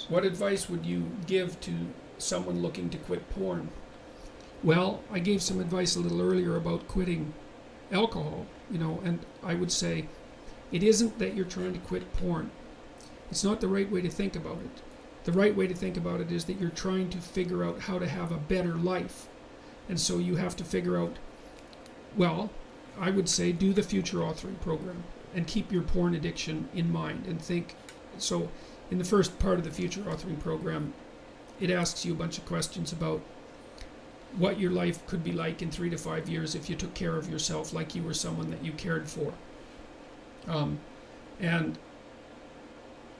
What advice would you give to someone looking to quit porn? Well, I gave some advice a little earlier about quitting alcohol, and I would say it isn't that you're trying to quit porn. It's not the right way to think about it. The right way to think about it is that you're trying to figure out how to have a better life. And so you have to figure out, well, I would say do the future authoring program and keep your porn addiction in mind and think. So in the first part of the future authoring program, it asks you a bunch of questions about what your life could be like in 3 to 5 years if you took care of yourself like you were someone that you cared for. And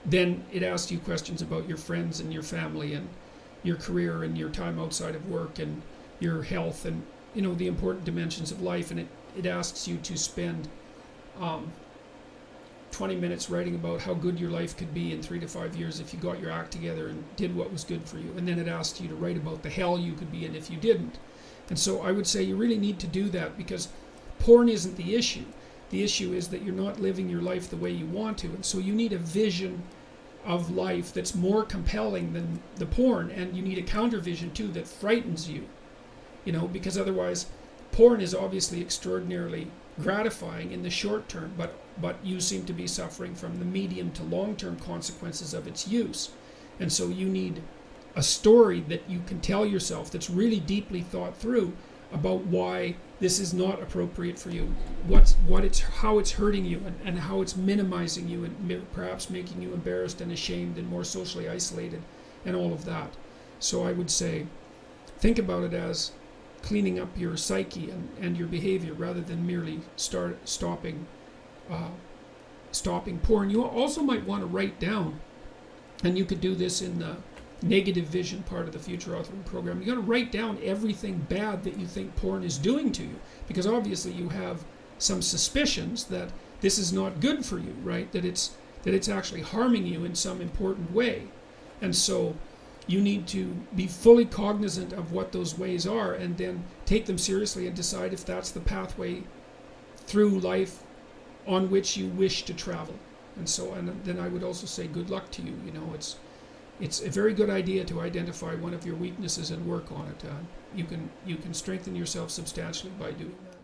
then it asks you questions about your friends and your family and your career and your time outside of work and your health and the important dimensions of life. And it asks you to spend 20 minutes writing about how good your life could be in 3 to 5 years if you got your act together and did what was good for you. And then it asks you to write about the hell you could be in if you didn't. And so I would say you really need to do that, because porn isn't the issue. The issue is that you're not living your life the way you want to. And so you need a vision of life that's more compelling than the porn, and you need a counter vision too that frightens you, because otherwise porn is obviously extraordinarily gratifying in the short term, but you seem to be suffering from the medium to long term consequences of its use. And so you need a story that you can tell yourself that's really deeply thought through about why this is not appropriate for you, how it's hurting you, and how it's minimizing you and perhaps making you embarrassed and ashamed and more socially isolated and all of that. So I would say think about it as cleaning up your psyche and your behavior rather than merely stopping porn. You also might want to write down, and you could do this in the negative vision part of the future authoring program. You got to write down everything bad that you think porn is doing to you, because obviously you have some suspicions that this is not good for you, right? That it's actually harming you in some important way. And so you need to be fully cognizant of what those ways are, and then take them seriously and decide if that's the pathway through life on which you wish to travel. And then I would also say good luck to you. It's a very good idea to identify one of your weaknesses and work on it. You can strengthen yourself substantially by doing that.